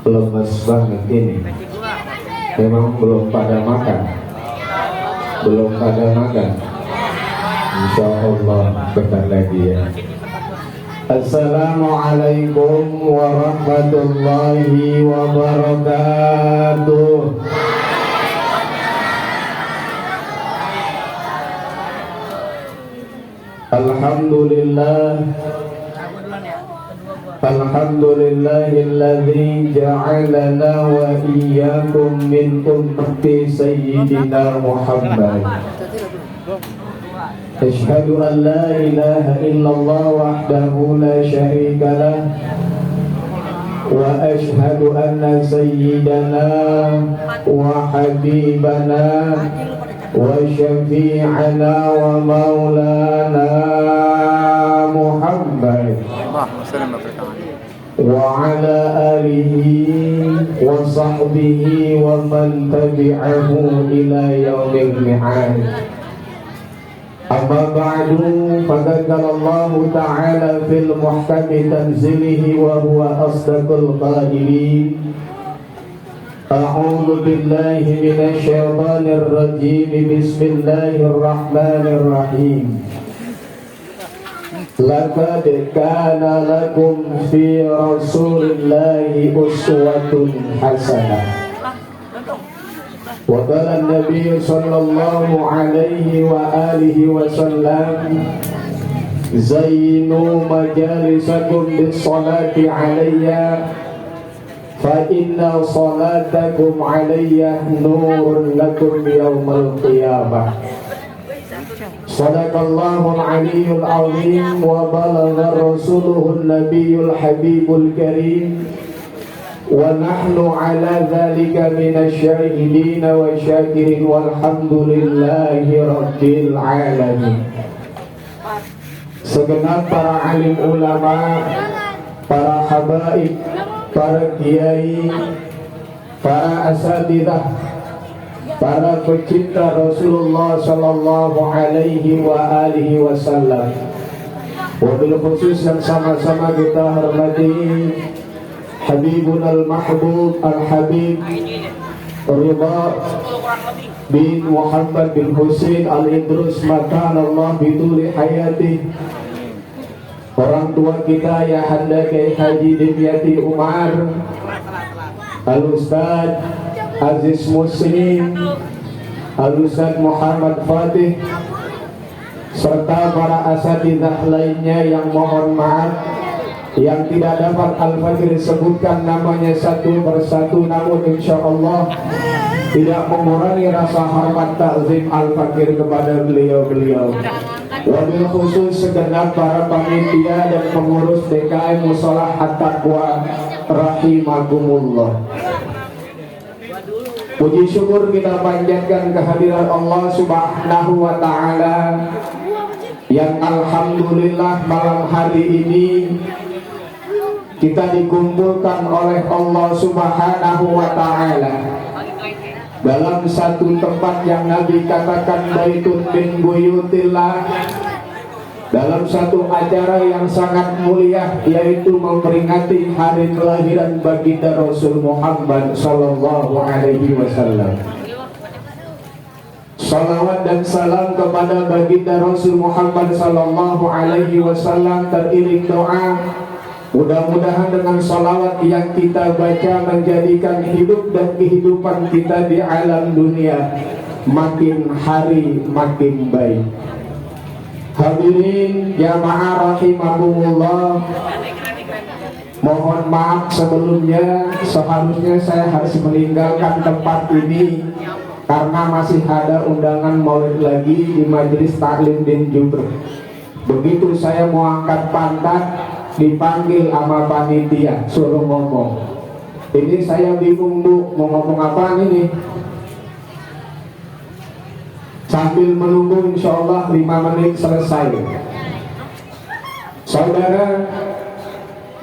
lemes banget ini. Memang belum pada makan. Insya Allah bentar lagi ya. Assalamualaikum warahmatullahi wabarakatuh. Alhamdulillahilladzi ja'alana wa iyyakum min ummati sayyidina Muhammad. Asyhadu an la ilaha illallah wahdahu la syarika lah wa asyhadu anna sayyidana wa habibana wa syafi'ana wa maulana Muhammad wa ala alihi wa sahbihi wa man tabi'ahu ila yaumil mi'ad. Amma ba'du, faqad qala Allah ta'ala fil muhkami tanzilihi wa huwa asdaqul qailin. A'udzu billahi minasy syaithanir rajim. Bismillahirrahmanirrahim. Laqad kana lakum fi rasulillahi uswatun hasanah. Wa qala an-nabiy sallallahu alaihi wa alihi wa sallam, zayyinu majalisakum bis-salati alayya fa inna salatakum alayya nurun lakum yawmal qiyamah. Sadaqallahul aliyyul azim wa balagha rasuluhun nabiyyul habibul karim wa nahnu ala dhalika minasy syahidin wa syakirin walhamdulillahi rabbil alamin. Segenap para alim ulama, para habaib, para kiai, para asatidzah, para pecinta Rasulullah sallallahu alaihi wa alihi wasallam. Wabil khusus yang sama-sama kita hormati Habibun al-Mahbub al-Habib Ridha bin Muhammad bin Husain al-Idrus makanallah biduli hayati. Orang tua kita ya Handa Kiai Haji Dimyati Umar, Al-Ustaz Aziz Muslim, Al-Ustaz Muhammad Fatih, serta para asatidzah lainnya yang mohon maaf yang tidak dapat Al-Fakir sebutkan namanya satu persatu, namun insya Allah tidak mengurangi rasa hormat takzim Al-Fakir kepada beliau-beliau. Wabil khusus segenap para panitia dan pengurus DKM Musholah At-Taqwa rahimakumullah. Puji syukur kita panjatkan kehadiran Allah Subhanahu wa ta'ala yang alhamdulillah malam hari ini kita dikumpulkan oleh Allah Subhanahu wa ta'ala dalam satu tempat yang Nabi katakan baitun min buyutillah, dalam satu acara yang sangat mulia, yaitu memperingati hari kelahiran baginda Rasul Muhammad sallallahu alaihi wasallam. Salawat dan salam kepada baginda Rasul Muhammad sallallahu alaihi wasallam teriring doa. Mudah-mudahan dengan salawat yang kita baca menjadikan hidup dan kehidupan kita di alam dunia makin hari makin baik. Hadirin jamaah rahimakumullah, mohon maaf sebelumnya, seharusnya saya harus meninggalkan tempat ini karena masih ada undangan maulid lagi di Majelis Taklim Din Jubr. Begitu saya mau angkat pantat, dipanggil sama panitia, suruh ngomong. Ini saya bingung, Bu, mau ngomong apa ini? Sambil menunggu insya Allah 5 menit selesai. Saudara,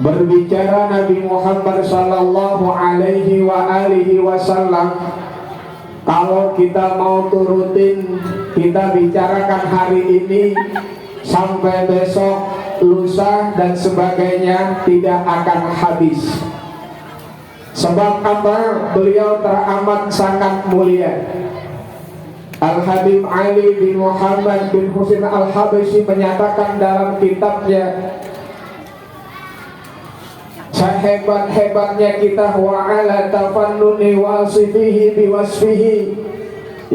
berbicara Nabi Muhammad sallallahu alaihi wa alihi wasallam, kalau kita mau turutin, kita bicarakan hari ini sampai besok, lusa dan sebagainya tidak akan habis. Sebab apa? Beliau teramat sangat mulia. Al-Habib Ali bin Muhammad bin Husain Al-Habsyi menyatakan dalam kitabnya, sehebat-hebatnya kita wa ala tafannuni wasifihi biwasfihi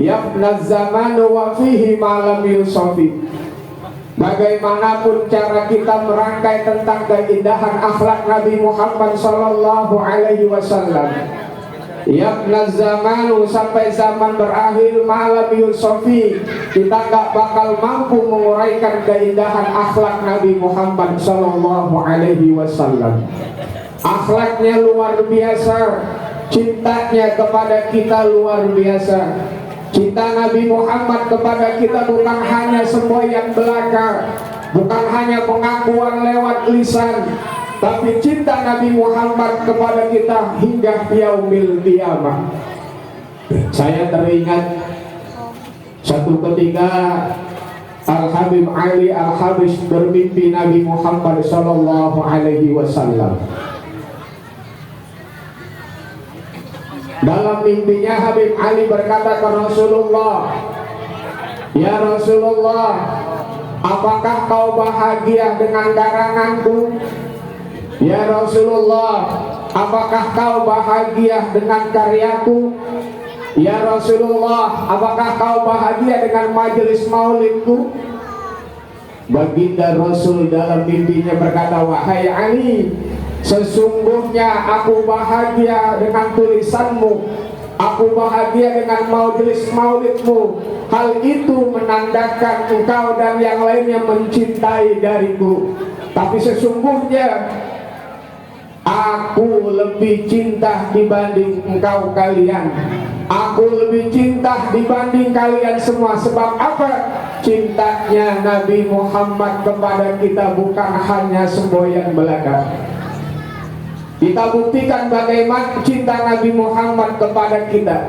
yabnaz zamanu wa fihi malam yusofi. Bagaimanapun cara kita merangkai tentang keindahan akhlak Nabi Muhammad sallallahu alaihi wasallam, yabnaz zamanu, sampai zaman berakhir, malam yusofi, kita gak bakal mampu menguraikan keindahan akhlak Nabi Muhammad sallallahu alaihi wasallam. Akhlaknya luar biasa, cintanya kepada kita luar biasa. Cinta Nabi Muhammad kepada kita bukan hanya semboyan belaka, bukan hanya pengakuan lewat lisan, tapi cinta Nabi Muhammad kepada kita hingga yaumil qiyamah. Saya teringat satu ketika Al-Habib Ali Al-Habsyi bermimpi Nabi Muhammad sallallahu alaihi wasallam. Dalam mimpinya Habib Ali berkata ke Rasulullah, "Ya Rasulullah, apakah kau bahagia dengan karanganku? Ya Rasulullah, apakah kau bahagia dengan karyaku? Ya Rasulullah, apakah kau bahagia dengan majelis maulidku?" Baginda Rasul dalam mimpinya berkata, "Wahai Ali, sesungguhnya aku bahagia dengan tulisanmu, aku bahagia dengan majelis maulidmu. Hal itu menandakan engkau dan yang lainnya mencintai dariku. Tapi sesungguhnya aku lebih cinta dibanding engkau kalian. Aku lebih cinta dibanding kalian semua. Sebab apa? Cintanya Nabi Muhammad kepada kita bukan hanya semboyan belaka." Kita buktikan bagaimana cinta Nabi Muhammad kepada kita.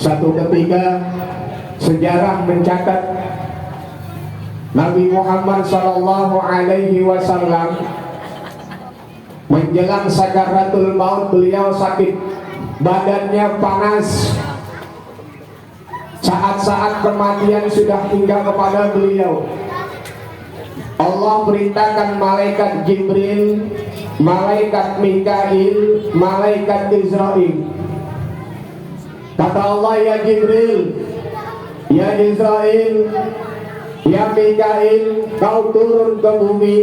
Satu ketika sejarah mencatat Nabi Muhammad sallallahu alaihi wasallam menjelang sakaratul maut, beliau sakit, badannya panas. Saat-saat kematian sudah tinggal kepada beliau. Allah perintahkan malaikat Jibril, malaikat Mikail, malaikat Israel. Kata Allah, "Ya Jibril, ya Israel, ya Mikail, kau turun ke bumi,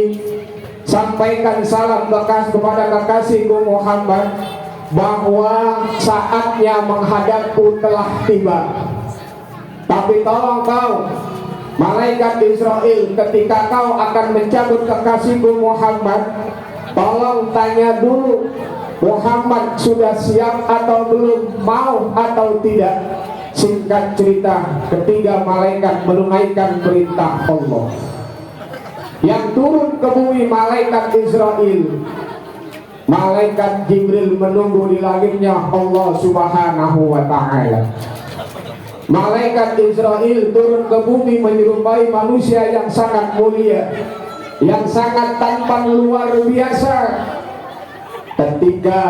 sampaikan salam kepada kekasihku Muhammad bahwa saatnya menghadapku telah tiba. Tapi tolong kau, malaikat Israel, ketika kau akan mencabut kekasihku Muhammad, tolong tanya dulu, Muhammad sudah siap atau belum, mau atau tidak." Singkat cerita, ketiga malaikat menunaikan perintah Allah. Yang turun ke bumi malaikat Israel, malaikat Jibril menunggu di langitnya Allah subhanahu wa ta'ala. Malaikat Israel turun ke bumi menyerupai manusia yang sangat mulia, yang sangat tampan luar biasa. Ketika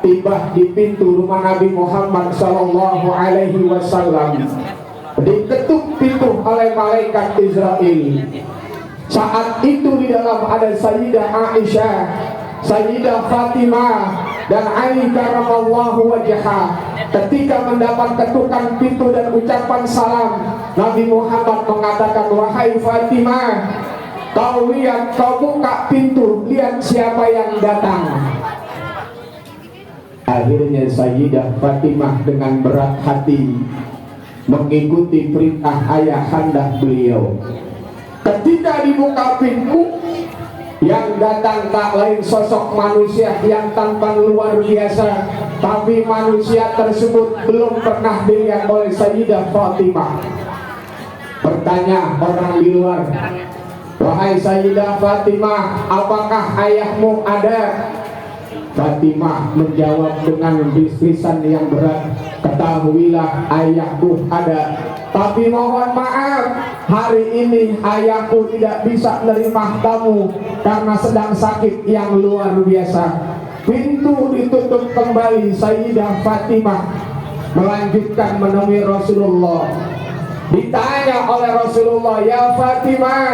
tiba di pintu rumah Nabi Muhammad sallallahu alaihi wasallam, diketuk pintu oleh malaikat Israel. Saat itu di dalam ada Sayyidah Aisyah, Sayyidah Fatimah, dan Ali karamallahu wajhah. Ketika mendapat ketukan pintu dan ucapan salam, Nabi Muhammad mengatakan, "Wahai Fatimah, kau lihat, kau buka pintu, lihat siapa yang datang." Akhirnya Sayyidah Fatimah dengan berat hati mengikuti perintah ayahanda beliau. Ketika dibuka pintu, yang datang tak lain sosok manusia yang tampan luar biasa, tapi manusia tersebut belum pernah dilihat oleh Sayyidah Fatimah. Bertanya orang di luar, "Wahai Sayyidah Fatimah, apakah ayahmu ada?" Fatimah menjawab dengan lisan yang berat, "Ketahuilah ayahku ada, tapi mohon maaf, hari ini ayahku tidak bisa menerima kamu karena sedang sakit yang luar biasa. Pintu ditutup kembali. Sayyidah Fatimah melanjutkan menemui Rasulullah. Ditanya oleh Rasulullah, "Ya Fatimah,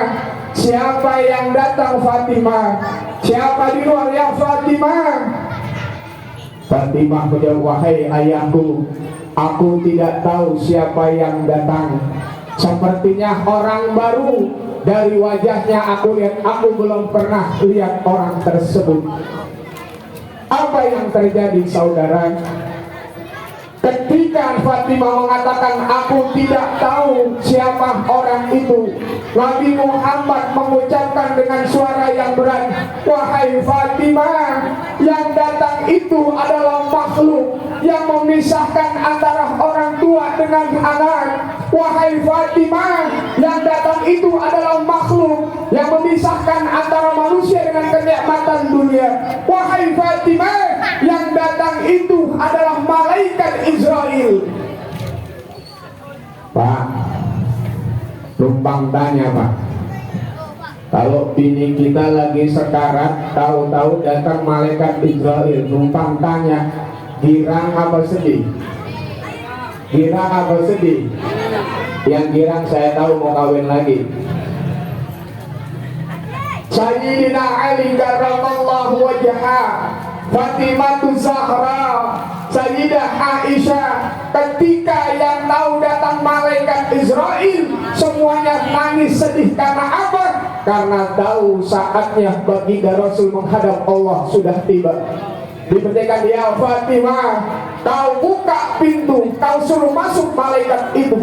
siapa yang datang Fatimah? Siapa di luar ya Fatimah?" Fatimah menjawab, "Wahai ayahku, aku tidak tahu siapa yang datang. Sepertinya orang baru. Dari wajahnya aku lihat, aku belum pernah lihat orang tersebut." Apa yang terjadi saudara? Ketika Fatimah mengatakan aku tidak tahu siapa orang itu, Nabi Muhammad mengucapkan dengan suara yang berat, "Wahai Fatimah, yang datang itu adalah makhluk yang memisahkan antara orang tua dengan anak. Wahai Fatimah, yang datang itu adalah makhluk yang memisahkan antara manusia dengan kenikmatan dunia. Wahai Fatimah, yang datang itu adalah malaikat Israel." Pak, numpang tanya Pak, kalau bini kita lagi sekarat, tahu-tahu datang malaikat Israel, numpang tanya, girang apa sedih? Girang apa sedih? Yang girang saya tahu mau kawin lagi. Sayyidina Ali karramallahu wajha, Fatimah Zahra, Sayyidah Aisyah, ketika yang tahu datang malaikat Israel, semuanya nangis sedih. Karena apa? Karena tahu saatnya baginda Rasul menghadap Allah sudah tiba. Diberitakan, "Ya Fatimah, kau buka pintu, kau suruh masuk malaikat itu."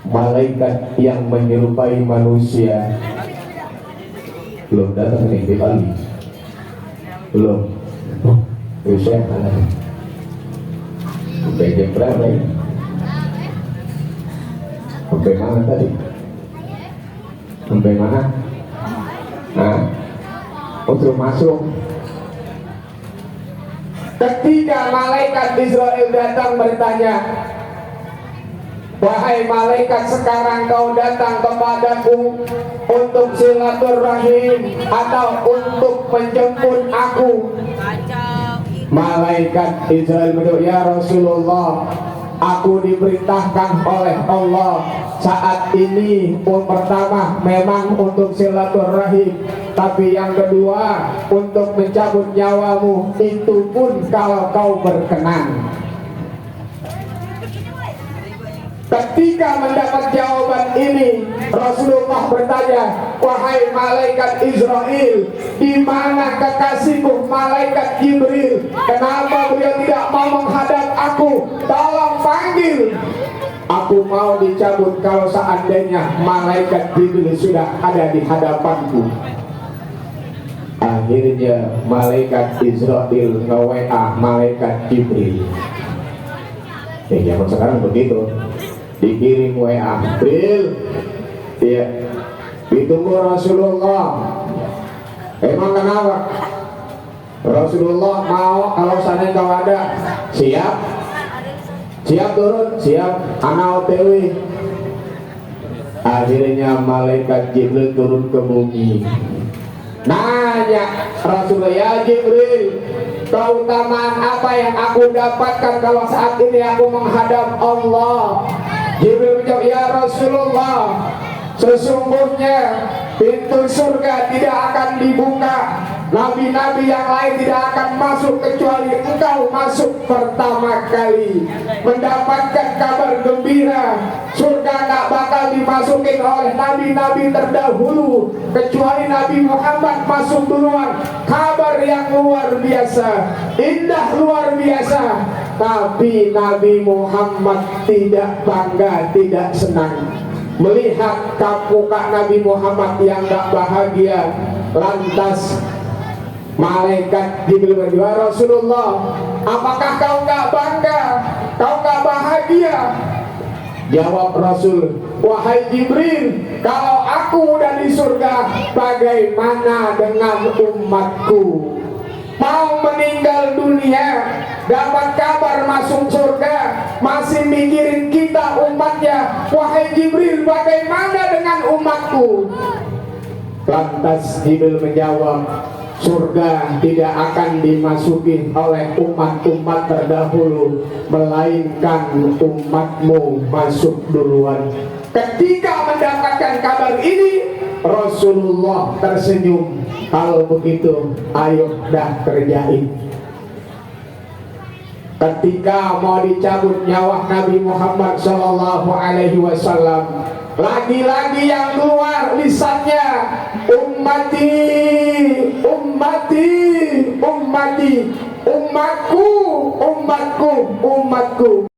Malaikat yang menyerupai manusia belum datang nih di Bali. Belum. Saya mana? Sampai jam berapa ya? Sampai mana tadi? Sampai mana? Nah, untuk masuk. Ketika malaikat Israel datang bertanya, "Wahai malaikat, sekarang kau datang kepadaku untuk silaturahim atau untuk menjemput aku?" Malaikat Israel menjawab, "Ya Rasulullah, aku diperintahkan oleh Allah saat ini pertama memang untuk silaturahim, tapi yang kedua untuk mencabut nyawamu, itu pun kalau kau berkenan." Ketika mendapat jawaban ini, Rasulullah bertanya, "Wahai malaikat Israel, di mana kekasihku malaikat Jibril? Kenapa beliau tidak mau menghadap aku? Tolong panggil. Aku mau dicabut kalau seandainya malaikat Jibril sudah ada di hadapanku." Akhirnya malaikat Israel nge-WA malaikat Jibril. Zaman sekarang begitu, dikirim WA, "Bil, ya, ditunggu Rasulullah." Emang kenapa? Rasulullah mau kalau sana kau ada. Siap? Siap turun? Siap. Ana OTW. Akhirnya malaikat Jibril turun ke bumi. Nanya Rasulullah, "Ya Jibril, keutamaan apa yang aku dapatkan kalau saat ini aku menghadap Allah?" Jibril menjawab, "Ya Rasulullah, sesungguhnya pintu surga tidak akan dibuka. Nabi-nabi yang lain tidak akan masuk kecuali engkau masuk pertama kali. Mendapatkan kabar gembira, surga tak bakal dimasukin oleh nabi-nabi terdahulu kecuali Nabi Muhammad masuk duluan. Kabar yang luar biasa, indah luar biasa. Tapi Nabi Muhammad tidak bangga, tidak senang melihat muka Nabi Muhammad yang gak bahagia. Lantas malaikat Jibril berkata, "Rasulullah, apakah kau gak bangga? Kau gak bahagia?" Jawab Rasul, "Wahai Jibril, kalau aku udah di surga, bagaimana dengan umatku? Mau meninggal dunia, dapat kabar masuk surga, masih mikirin kita umatnya. Wahai Jibril, bagaimana dengan umatku?" Lantas Jibril menjawab, surga tidak akan dimasuki oleh umat-umat terdahulu, melainkan umatmu masuk duluan. Ketika mendapatkan kabar ini, Rasulullah tersenyum. Kalau begitu, ayo dah kerjain. Ketika mau dicabut nyawa Nabi Muhammad SAW, lagi-lagi yang keluar lisannya, ummati, ummati, ummati, umatku, umatku, umatku.